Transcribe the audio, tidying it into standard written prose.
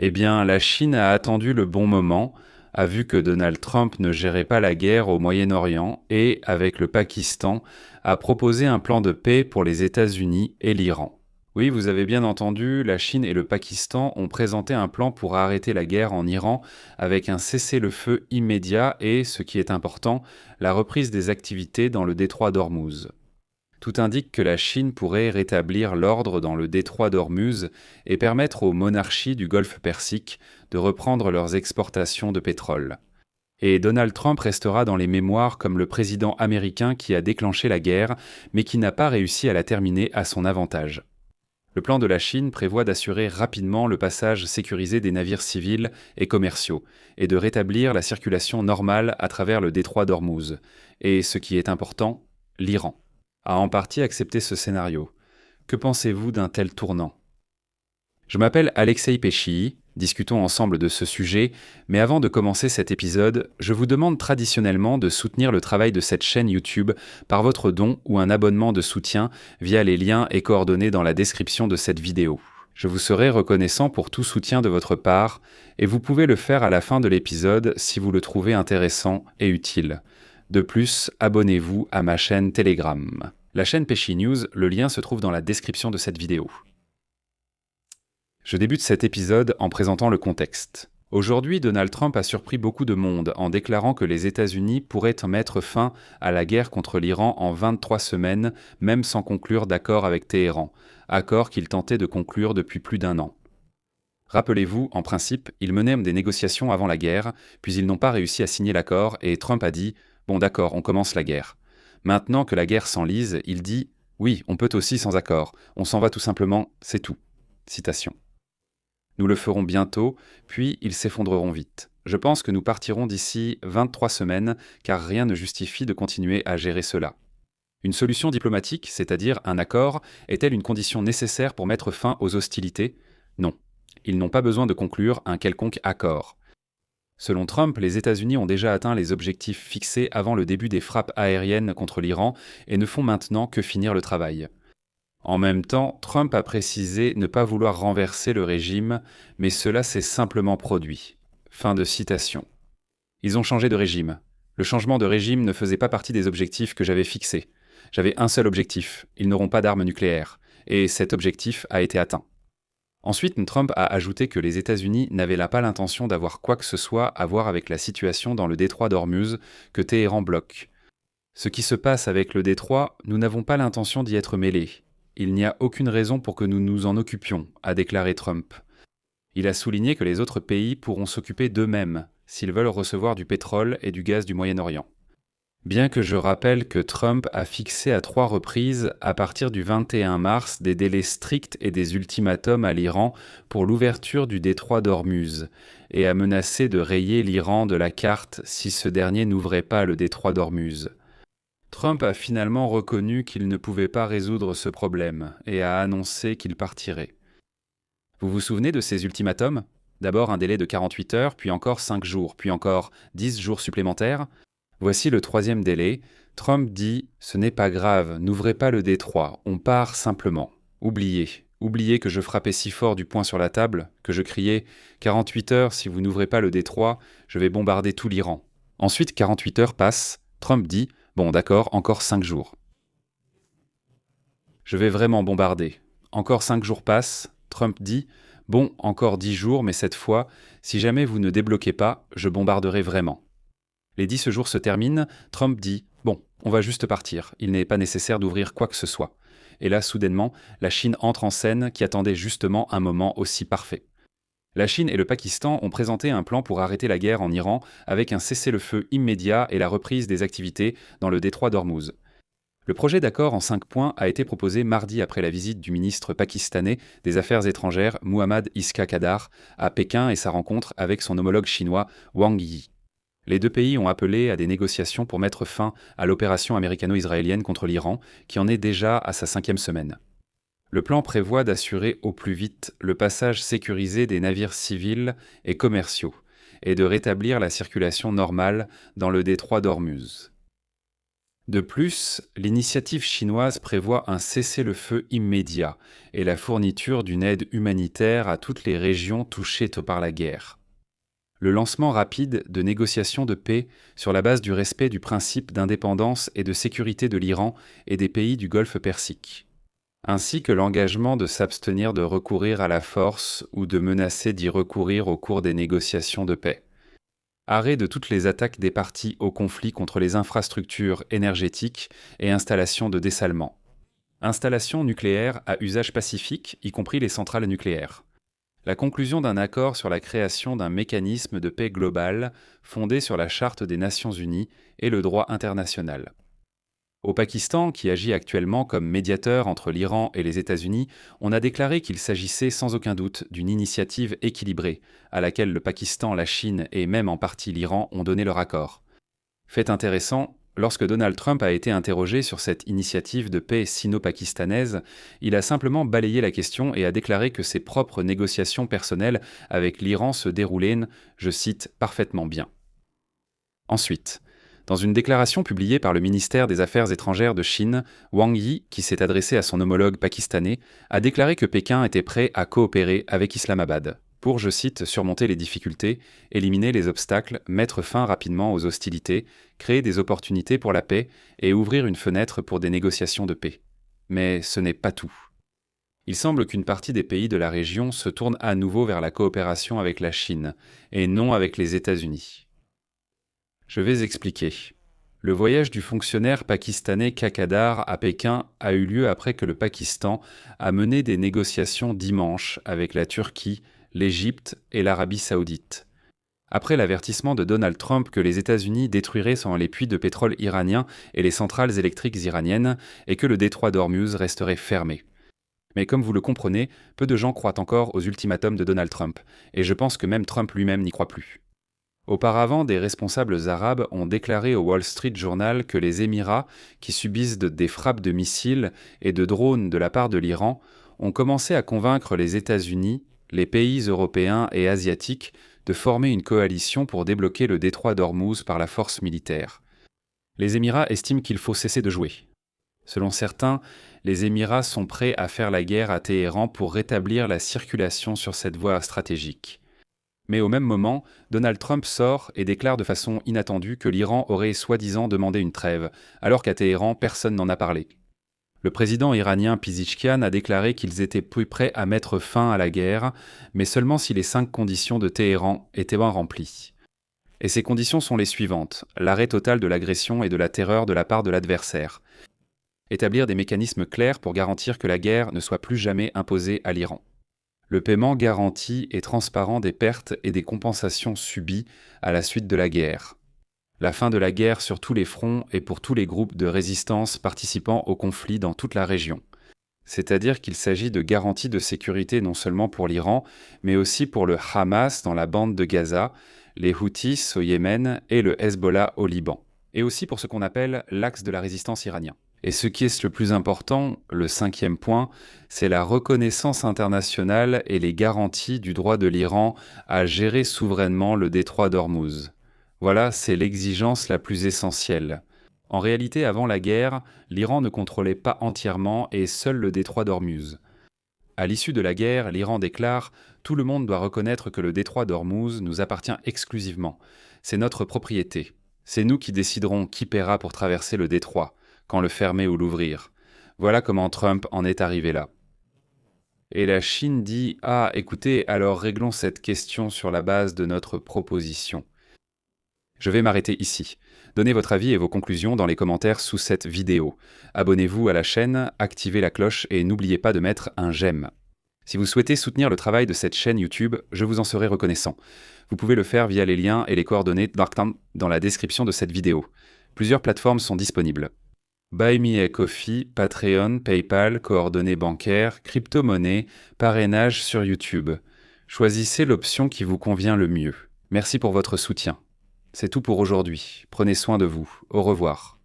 Eh bien, la Chine a attendu le bon moment, a vu que Donald Trump ne gérait pas la guerre au Moyen-Orient et, avec le Pakistan, a proposé un plan de paix pour les États-Unis et l'Iran. Oui, vous avez bien entendu, la Chine et le Pakistan ont présenté un plan pour arrêter la guerre en Iran avec un cessez-le-feu immédiat et, ce qui est important, la reprise des activités dans le détroit d'Ormuz. Tout indique que la Chine pourrait rétablir l'ordre dans le détroit d'Ormuz et permettre aux monarchies du Golfe Persique de reprendre leurs exportations de pétrole. Et Donald Trump restera dans les mémoires comme le président américain qui a déclenché la guerre, mais qui n'a pas réussi à la terminer à son avantage. Le plan de la Chine prévoit d'assurer rapidement le passage sécurisé des navires civils et commerciaux, et de rétablir la circulation normale à travers le détroit d'Ormuz, et, ce qui est important, l'Iran a en partie accepté ce scénario. Que pensez-vous d'un tel tournant? Je m'appelle Alexei Pesci, discutons ensemble de ce sujet, mais avant de commencer cet épisode, je vous demande traditionnellement de soutenir le travail de cette chaîne YouTube par votre don ou un abonnement de soutien via les liens et coordonnées dans la description de cette vidéo. Je vous serai reconnaissant pour tout soutien de votre part, et vous pouvez le faire à la fin de l'épisode si vous le trouvez intéressant et utile. De plus, abonnez-vous à ma chaîne Telegram. La chaîne Pesci News, le lien se trouve dans la description de cette vidéo. Je débute cet épisode en présentant le contexte. Aujourd'hui, Donald Trump a surpris beaucoup de monde en déclarant que les États-Unis pourraient mettre fin à la guerre contre l'Iran en 23 semaines, même sans conclure d'accord avec Téhéran, accord qu'il tentait de conclure depuis plus d'un an. Rappelez-vous, en principe, ils menaient des négociations avant la guerre, puis ils n'ont pas réussi à signer l'accord et Trump a dit « Bon d'accord, on commence la guerre ». Maintenant que la guerre s'enlise, il dit « Oui, on peut aussi sans accord, on s'en va tout simplement, c'est tout ». Citation. Nous le ferons bientôt, puis ils s'effondreront vite. Je pense que nous partirons d'ici 23 semaines, car rien ne justifie de continuer à gérer cela. Une solution diplomatique, c'est-à-dire un accord, est-elle une condition nécessaire pour mettre fin aux hostilités? Non. Ils n'ont pas besoin de conclure un quelconque accord. Selon Trump, les États-Unis ont déjà atteint les objectifs fixés avant le début des frappes aériennes contre l'Iran et ne font maintenant que finir le travail. En même temps, Trump a précisé ne pas vouloir renverser le régime, mais cela s'est simplement produit. Fin de citation. Ils ont changé de régime. Le changement de régime ne faisait pas partie des objectifs que j'avais fixés. J'avais un seul objectif, ils n'auront pas d'armes nucléaires, et cet objectif a été atteint. Ensuite, Trump a ajouté que les États-Unis n'avaient là pas l'intention d'avoir quoi que ce soit à voir avec la situation dans le détroit d'Ormuz que Téhéran bloque. Ce qui se passe avec le détroit, nous n'avons pas l'intention d'y être mêlés. Il n'y a aucune raison pour que nous nous en occupions, a déclaré Trump. Il a souligné que les autres pays pourront s'occuper d'eux-mêmes s'ils veulent recevoir du pétrole et du gaz du Moyen-Orient. Bien que je rappelle que Trump a fixé à 3 reprises, à partir du 21 mars, des délais stricts et des ultimatums à l'Iran pour l'ouverture du détroit d'Ormuz, et a menacé de rayer l'Iran de la carte si ce dernier n'ouvrait pas le détroit d'Ormuz. Trump a finalement reconnu qu'il ne pouvait pas résoudre ce problème, et a annoncé qu'il partirait. Vous vous souvenez de ces ultimatums? D'abord un délai de 48 heures, puis encore 5 jours, puis encore 10 jours supplémentaires. Voici le 3e délai. Trump dit « Ce n'est pas grave, n'ouvrez pas le détroit, on part simplement. Oubliez que je frappais si fort du poing sur la table, que je criais « 48 heures, si vous n'ouvrez pas le détroit, je vais bombarder tout l'Iran. » Ensuite, 48 heures passent, Trump dit « Bon d'accord, encore 5 jours. » Je vais vraiment bombarder. Encore 5 jours passent, Trump dit « Bon, encore 10 jours, mais cette fois, si jamais vous ne débloquez pas, je bombarderai vraiment. » Les 10 jours se terminent, Trump dit « Bon, on va juste partir, il n'est pas nécessaire d'ouvrir quoi que ce soit. » Et là, soudainement, la Chine entre en scène qui attendait justement un moment aussi parfait. La Chine et le Pakistan ont présenté un plan pour arrêter la guerre en Iran avec un cessez-le-feu immédiat et la reprise des activités dans le détroit d'Ormuz. Le projet d'accord en 5 points a été proposé mardi après la visite du ministre pakistanais des Affaires étrangères Muhammad Iska Kadar à Pékin et sa rencontre avec son homologue chinois Wang Yi. Les 2 pays ont appelé à des négociations pour mettre fin à l'opération américano-israélienne contre l'Iran, qui en est déjà à sa 5e semaine. Le plan prévoit d'assurer au plus vite le passage sécurisé des navires civils et commerciaux, et de rétablir la circulation normale dans le détroit d'Ormuz. De plus, l'initiative chinoise prévoit un cessez-le-feu immédiat et la fourniture d'une aide humanitaire à toutes les régions touchées par la guerre. Le lancement rapide de négociations de paix sur la base du respect du principe d'indépendance et de sécurité de l'Iran et des pays du Golfe Persique, ainsi que l'engagement de s'abstenir de recourir à la force ou de menacer d'y recourir au cours des négociations de paix. Arrêt de toutes les attaques des parties au conflit contre les infrastructures énergétiques et installations de dessalement. Installations nucléaires à usage pacifique, y compris les centrales nucléaires. La conclusion d'un accord sur la création d'un mécanisme de paix global fondé sur la Charte des Nations Unies et le droit international. Au Pakistan, qui agit actuellement comme médiateur entre l'Iran et les États-Unis, on a déclaré qu'il s'agissait sans aucun doute d'une initiative équilibrée, à laquelle le Pakistan, la Chine et même en partie l'Iran ont donné leur accord. Fait intéressant, lorsque Donald Trump a été interrogé sur cette initiative de paix sino-pakistanaise, il a simplement balayé la question et a déclaré que ses propres négociations personnelles avec l'Iran se déroulaient, je cite, parfaitement bien. Ensuite, dans une déclaration publiée par le ministère des Affaires étrangères de Chine, Wang Yi, qui s'est adressé à son homologue pakistanais, a déclaré que Pékin était prêt à coopérer avec Islamabad pour, je cite, surmonter les difficultés, éliminer les obstacles, mettre fin rapidement aux hostilités, créer des opportunités pour la paix et ouvrir une fenêtre pour des négociations de paix. Mais ce n'est pas tout. Il semble qu'une partie des pays de la région se tourne à nouveau vers la coopération avec la Chine, et non avec les États-Unis. Je vais expliquer. Le voyage du fonctionnaire pakistanais Kakadar à Pékin a eu lieu après que le Pakistan a mené des négociations dimanche avec la Turquie, l'Égypte et l'Arabie saoudite. Après l'avertissement de Donald Trump que les États-Unis détruiraient sans les puits de pétrole iraniens et les centrales électriques iraniennes et que le détroit d'Ormuz resterait fermé. Mais comme vous le comprenez, peu de gens croient encore aux ultimatums de Donald Trump, et je pense que même Trump lui-même n'y croit plus. Auparavant, des responsables arabes ont déclaré au Wall Street Journal que les Émirats, qui subissent des frappes de missiles et de drones de la part de l'Iran, ont commencé à convaincre les États-Unis, les pays européens et asiatiques de former une coalition pour débloquer le détroit d'Ormuz par la force militaire. Les Émirats estiment qu'il faut cesser de jouer. Selon certains, les Émirats sont prêts à faire la guerre à Téhéran pour rétablir la circulation sur cette voie stratégique. Mais au même moment, Donald Trump sort et déclare de façon inattendue que l'Iran aurait soi-disant demandé une trêve, alors qu'à Téhéran, personne n'en a parlé. Le président iranien Pezeshkian a déclaré qu'ils étaient plus prêts à mettre fin à la guerre, mais seulement si les 5 conditions de Téhéran étaient bien remplies. Et ces conditions sont les suivantes: l'arrêt total de l'agression et de la terreur de la part de l'adversaire. Établir des mécanismes clairs pour garantir que la guerre ne soit plus jamais imposée à l'Iran. Le paiement garanti et transparent des pertes et des compensations subies à la suite de la guerre. La fin de la guerre sur tous les fronts et pour tous les groupes de résistance participant au conflit dans toute la région. C'est-à-dire qu'il s'agit de garanties de sécurité non seulement pour l'Iran, mais aussi pour le Hamas dans la bande de Gaza, les Houthis au Yémen et le Hezbollah au Liban. Et aussi pour ce qu'on appelle l'axe de la résistance iranien. Et ce qui est le plus important, le 5e point, c'est la reconnaissance internationale et les garanties du droit de l'Iran à gérer souverainement le détroit d'Ormuz. Voilà, c'est l'exigence la plus essentielle. En réalité, avant la guerre, l'Iran ne contrôlait pas entièrement et seul le détroit d'Ormuz. À l'issue de la guerre, l'Iran déclare « Tout le monde doit reconnaître que le détroit d'Ormuz nous appartient exclusivement. C'est notre propriété. C'est nous qui déciderons qui paiera pour traverser le détroit, quand le fermer ou l'ouvrir. » Voilà comment Trump en est arrivé là. Et la Chine dit « Ah, écoutez, alors réglons cette question sur la base de notre proposition. » Je vais m'arrêter ici. Donnez votre avis et vos conclusions dans les commentaires sous cette vidéo. Abonnez-vous à la chaîne, activez la cloche et n'oubliez pas de mettre un j'aime. Si vous souhaitez soutenir le travail de cette chaîne YouTube, je vous en serai reconnaissant. Vous pouvez le faire via les liens et les coordonnées dans la description de cette vidéo. Plusieurs plateformes sont disponibles. Buy Me a Coffee, Patreon, PayPal, coordonnées bancaires, crypto-monnaie, parrainage sur YouTube. Choisissez l'option qui vous convient le mieux. Merci pour votre soutien. C'est tout pour aujourd'hui. Prenez soin de vous. Au revoir.